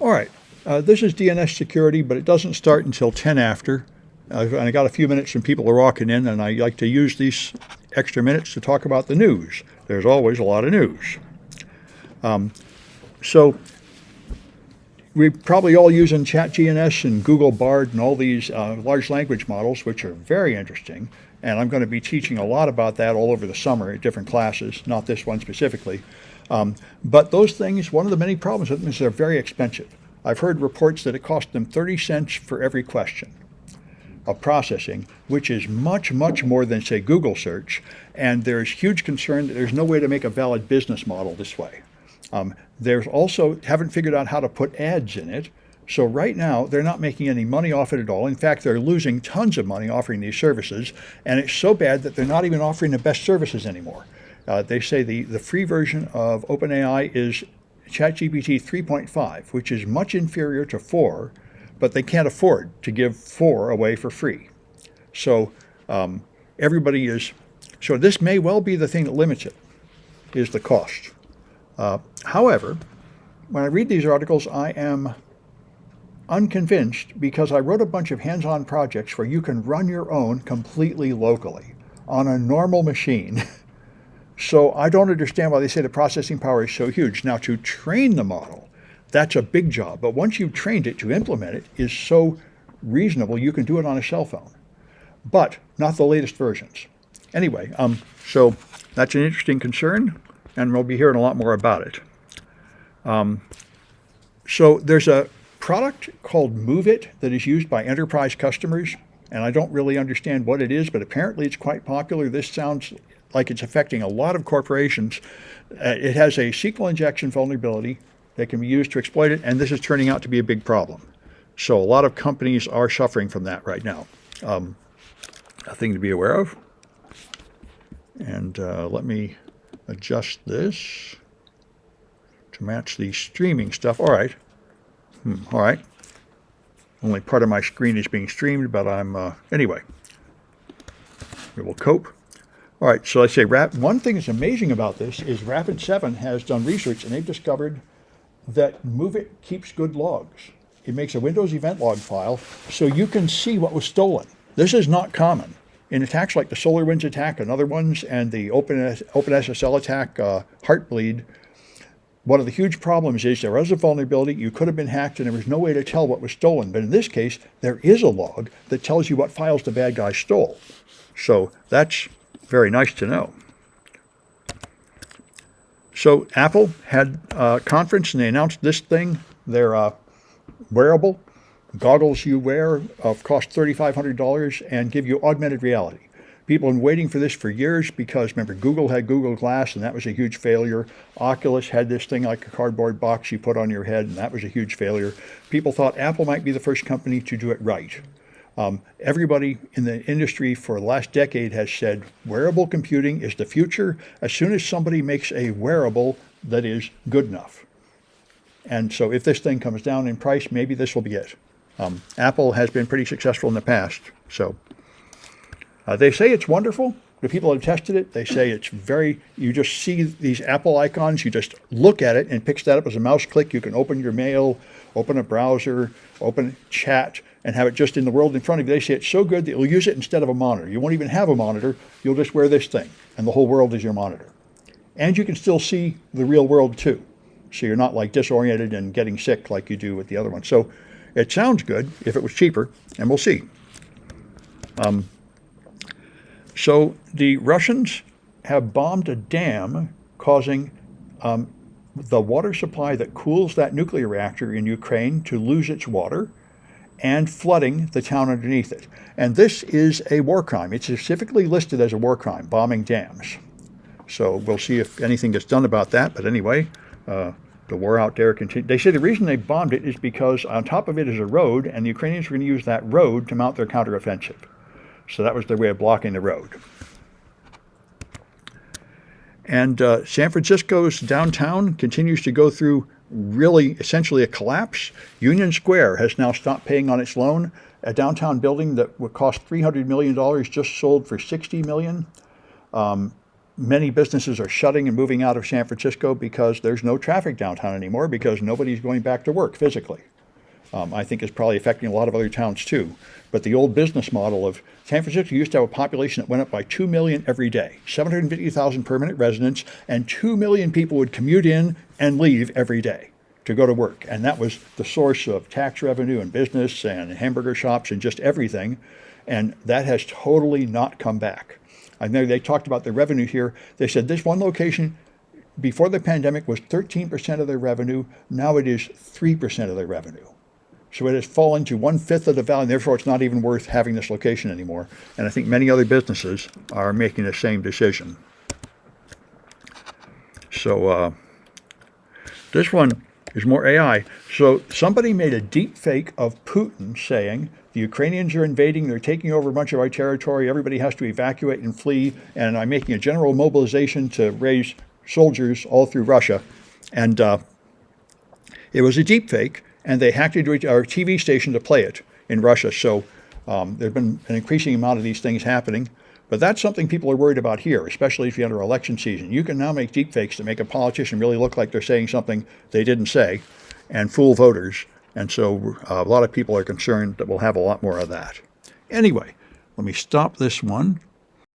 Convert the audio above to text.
All right, this is DNS Security, but it doesn't start until 10 after. And I got a few minutes when people are walking in, and I like to use these extra minutes to talk about the news. There's always a lot of news. So we're probably all using ChatGNS and Google Bard and all these large language models, which are very interesting. And I'm going to be teaching a lot about that all over the summer at different classes, not this one specifically. But those things, one of the many problems with them is they're very expensive. I've heard reports that it costs them 30 cents for every question of processing, which is much, much more than, say, Google search. And there's huge concern that there's no way to make a valid business model this way. There's also, haven't figured out how to put ads in it. So right now, they're not making any money off it at all. In fact, they're losing tons of money offering these services. And it's so bad that they're not even offering the best services anymore. They say the free version of OpenAI is ChatGPT 3.5, which is much inferior to 4, but they can't afford to give 4 away for free. So everybody is, so this may well be the thing that limits it, is the cost. However, when I read these articles, I am unconvinced because I wrote a bunch of hands-on projects where you can run your own completely locally on a normal machine. So I don't understand why they say the processing power is so huge. Now, to train the model, that's a big job. But once you've trained it, to implement it is so reasonable, you can do it on a cell phone. But not the latest versions. Anyway, so that's an interesting concern, and we'll be hearing a lot more about it. So there's a product called MoveIt that is used by enterprise customers, and I don't really understand what it is, but apparently it's quite popular. This sounds like it's affecting a lot of corporations. It has a SQL injection vulnerability that can be used to exploit it, and this is turning out to be a big problem. So a lot of companies are suffering from that right now. A thing to be aware of. And let me adjust this to match the streaming stuff. All right. All right. Only part of my screen is being streamed, but anyway. We will cope. All right, so I say one thing that's amazing about this is Rapid7 has done research, and they've discovered that MoveIt keeps good logs. It makes a Windows event log file, so you can see what was stolen. This is not common. In attacks like the SolarWinds attack and other ones, and the OpenSSL attack, Heartbleed, one of the huge problems is there was a vulnerability, you could have been hacked, and there was no way to tell what was stolen. But in this case, there is a log that tells you what files the bad guy stole. So that's very nice to know. So Apple had a conference, and they announced this thing. They're wearable goggles you wear cost $3,500 and give you augmented reality. People have been waiting for this for years because, remember, Google had Google Glass, and that was a huge failure. Oculus had this thing like a cardboard box you put on your head, and that was a huge failure. People thought Apple might be the first company to do it right. Everybody in the industry for the last decade has said wearable computing is the future as soon as somebody makes a wearable that is good enough. And so if this thing comes down in price, maybe this will be it. Apple has been pretty successful in the past. So they say it's wonderful. The people have tested it. They say it's you just see these Apple icons. You just look at it and picks that up as a mouse click. You can open your mail, open a browser, open chat, and have it just in the world in front of you. They say it's so good that you'll use it instead of a monitor. You won't even have a monitor. You'll just wear this thing, and the whole world is your monitor. And you can still see the real world, too. So you're not like disoriented and getting sick like you do with the other one. So it sounds good if it was cheaper, and we'll see. So the Russians have bombed a dam, causing the water supply that cools that nuclear reactor in Ukraine to lose its water and flooding the town underneath it. And this is a war crime. It's specifically listed as a war crime, bombing dams. So we'll see if anything gets done about that. But anyway, the war out there continues. They say the reason they bombed it is because on top of it is a road, and the Ukrainians were going to use that road to mount their counteroffensive. So that was their way of blocking the road. And San Francisco's downtown continues to go through really essentially a collapse. Union Square has now stopped paying on its loan. A downtown building that would cost $300 million just sold for $60 million. many businesses are shutting and moving out of San Francisco because there's no traffic downtown anymore because nobody's going back to work physically. I think is probably affecting a lot of other towns too. But the old business model of San Francisco used to have a population that went up by 2 million every day, 750,000 permanent residents, and 2 million people would commute in and leave every day to go to work. And that was the source of tax revenue and business and hamburger shops and just everything. And that has totally not come back. I know they talked about the revenue here. They said this one location before the pandemic was 13% of their revenue. Now it is 3% of their revenue. So it has fallen to 1/5 of the value. Therefore, it's not even worth having this location anymore. And I think many other businesses are making the same decision. So this one is more AI. So somebody made a deep fake of Putin saying the Ukrainians are invading, they're taking over a bunch of our territory, everybody has to evacuate and flee, and I'm making a general mobilization to raise soldiers all through Russia. And it was a deep fake, and they hacked into our TV station to play it in Russia. So there's been an increasing amount of these things happening. But that's something people are worried about here, especially if you're under election season. You can now make deepfakes to make a politician really look like they're saying something they didn't say and fool voters. And so a lot of people are concerned that we'll have a lot more of that. Anyway, let me stop this one.